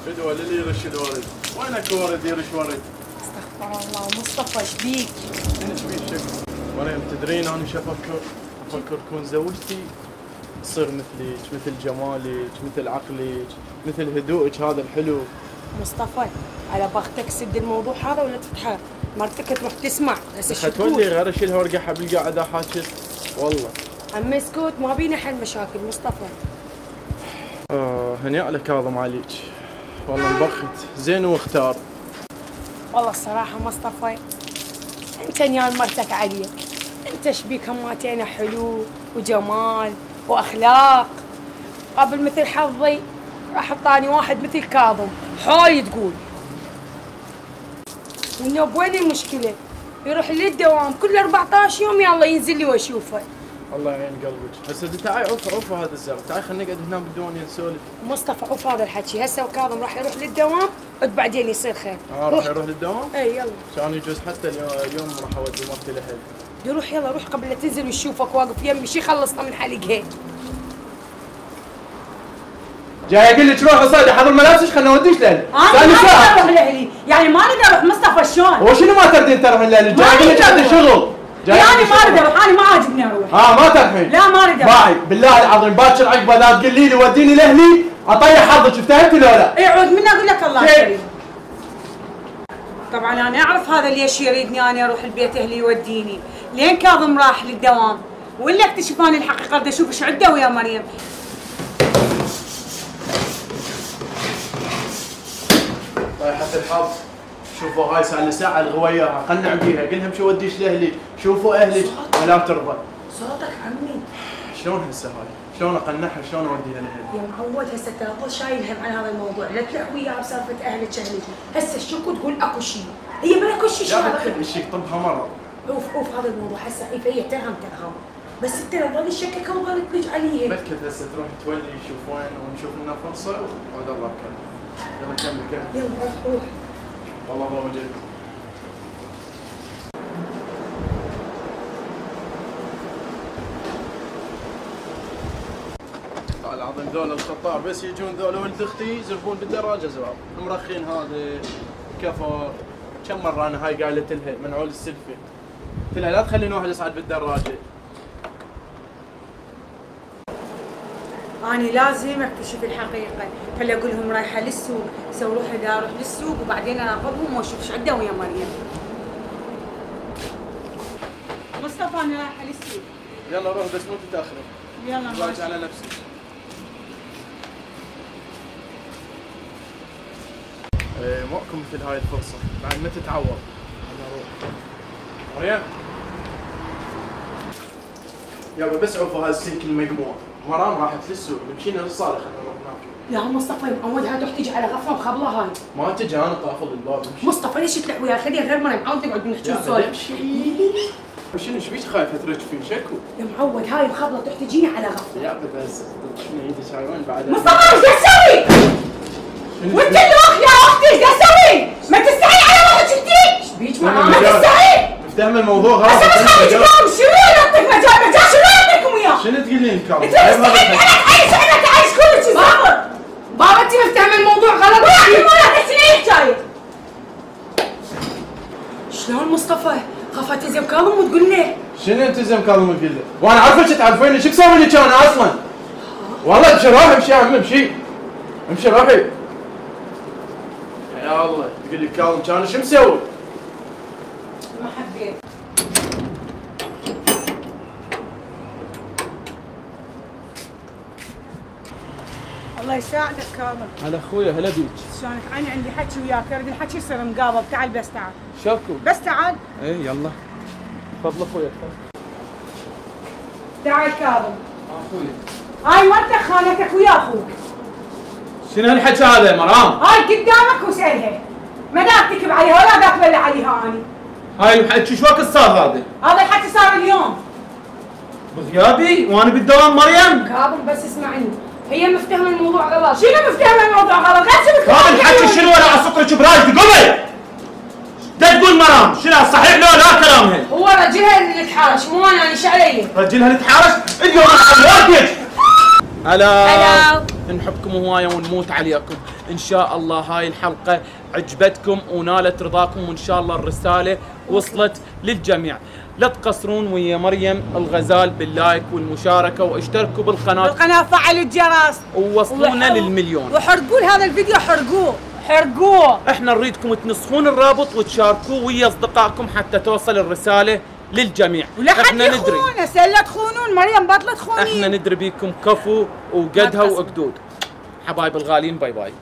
فدوى للي يرش الورد، وينك ورد يرش ورد؟ استغفر الله مصطفى ايش بيك؟ ايش بيك شكل؟ مريم تدرين انا شو افكر تكون زوجتي تصير مثليك، مثل جمالك، مثل عقلك، مثل هدوءك هذا الحلو. مصطفى على بختك سد الموضوع هذا ولا تفتحه؟ مرتك تروح تسمع هسه تولي غير لها ورقه بالقاعده حاكي والله. عمي اسكت ما بينا حل مشاكل مصطفى. هنيئا لك كاظم عليك، والله انبخت زين واختار. والله الصراحه مصطفى انت نيال مرتك عليك، انت شبيك هماتين حلو وجمال واخلاق. قبل مثل حظي راح اعطاني واحد مثل كاظم حاي تقول. والنوب وين المشكله؟ يروح للدوام كل 14 يوم يلا ينزل لي واشوفه. الله يعين قلبك. هسه تعي عوف هذا الزرع، تعي خلينا نقعد هنا بالديوانيه نسولف. مصطفى عوف هذا الحكي، هسه وكاظم راح يروح للدوام بعدين يصير خير. راح يروح للدوام؟ اي يلا. كان يجوز حتى اليوم راح اودي مرتي لحل. روح يلا روح قبل لا تنزل ويشوفك واقف يمي شي خلصنا من حلق هيك. جاي اقول لك روح صيدة حضر ملابسك خلنا نوديش لهلي. انا ما اقدر اروح لاهلي، يعني ما اقدر اروح مصطفى شلون؟ هو شنو ما تردين تروحين لاهلي؟ جاي اقول لك عندي شغل. يعني ما اريد اروح، انا ما عاجبني اروح. ما تروحين؟ لا ما اريد اروح. باعي بالله العظيم باكر عقبه لا تقولي لي وديني لاهلي اطيح حظك، فهمتي ولا لا؟ اي عود مني اقول لك الله يسلمك. طبعا انا اعرف هذا ليش يريدني انا اروح البيت اهلي يوديني، لين كاظم راح للدوام ولا اكتشف اني الحقيقه بدي اشوف ايش عنده ويا مريم. طيحة الحظ، شوفوا هاي صار لي ساعة الغوا اياها، قنع بيها، قلها مشو وديش لاهلي، شوفوا اهلك ولا ترضى. صوتك عمي. شلون هسه هاي؟ شلون اقنعها شلون اوديها لاهلي؟ يا معود هسه ترى ظل شايل هم عن هذا الموضوع، لا تلح وياها بسالفة اهلك هسه شكو تقول اكو شيء، هي بلا كل شيء لا كل شيء طبها مرض. اوف هذا الموضوع هسه هي ترهم بس انت لو ظل تشككها وظل تلج عليها. بلكي هسه تروح تولي يشوف وين ونشوف لنا فرصة وعد الله كمل. يلا كمل. يلا روح. والله هو وجهك. العظيم ذولا الخطار بس يجون ذولا ولد اختي يزرفون بالدراجه زوار، مرخين هذا كفر. كم مره انا هاي قالت لها منعول السلفه، قلت لها لا تخلين واحد يصعد بالدراجه. أنا لازم اكتشف الحقيقة، خلي اقول لهم رايحة للسوق، سووا روحي بدي اروح للسوق وبعدين انا اخذهم واشوف ايش عنده ويا مريم. مصطفى انا رايحة للسوق. يلا روح بس مو تتاخري. يلا راجع على نفسك. ماكو مثل هاي الفرصة، بعد ما تتعوض. انا اروح. مريم. يلا بس عوفوا هاي السلك المجموع، مرام راحت للسوق، مشينا للصالة خلينا نروح ناكل. لا مصطفى معود هاي تروح تجي على غفلة وخبلة هاي. ما تجي انا طافل الباب. مصطفى ليش تلح وياها؟ خليها غير مريم، عاود تقعد نحكي ونسولف. شنو ايش بيك خايفة ترجفين شكو؟ يا معود هاي الخبلة تروح تجيني على غفلة. يا بس شنو عندي شايرون بعد. مصطفى ايش تسوي؟ وانت اللي اخ يا اختي ايش تسوي؟ ما تستحي على روحك كثير. ايش بيك ما تستحي؟ مفتهم الموضوع غلط. هسه مش خليك تقوم شنو نعطيك مجال شنو نعطيكم اياه؟ شنو تقولين كم؟ انت مستحيل انا تعيش انا تعيش كل شيء بابا. بابا انت مفتهم الموضوع غلط. ولا تسمعي جاي. شلون مصطفى؟ خافت تلزم كاظم وتقول له شنو تلزم كاظم وتقول له؟ وانا عارفه ايش تعرفيني، شو تسوي لي كان اصلا؟ والله امشي روحي امشي يا عمي امشي. امشي روحي. يا الله تقول لي كاظم كان شو مسوي؟ ما حبيت. الله يساعدك كاظم. هلا اخويا هلا بيك. شلونك؟ انا عندي حكي وياك، اريد الحكي يصير مقابل، تعال بس تعال. شكو؟ بس تعال. ايه يلا. تفضل اخويا تفضل. تعال كاظم. اخويا. هاي مرتك خانتك ويا اخوك. شنو هالحكي هذا يا مرام؟ هاي قدامك وسألها. ما داك تكب عليها ولا داك تبلع عليها اني. هاي الحكي شو وقت صار هذا؟ هذا الحكي صار اليوم. بغيابي وانا بالدوام مريم؟ كاظم بس اسمعني، هي مفتهمه الموضوع غلط. شنو مفتهمه الموضوع غلط؟ لا شو هذا الحكي شنو وانا على صدرك برايتي قبل؟ تقول مرام شنو صحيح لو لا كلامها؟ هو رجلها اللي تحارش مو انا ايش علي؟ رجلها اللي تحارش اليوم انا هلا هلا نحبكم هوايه ونموت عليكم. ان شاء الله هاي الحلقه عجبتكم ونالت رضاكم، وان شاء الله الرساله وصلت للجميع. لا تقصرون ويا مريم الغزال باللايك والمشاركه، واشتركوا بالقناه فعلوا الجرس ووصلونا للمليون، وحرقوا هذا الفيديو، حرقوه. احنا نريدكم تنسخون الرابط وتشاركوه ويا اصدقائكم حتى توصل الرساله للجميع. ولا حد يخون، لا تخونون مريم، بطلت تخونين. احنا ندري بيكم كفو وقدها وقدود. حبايب الغاليين، باي باي.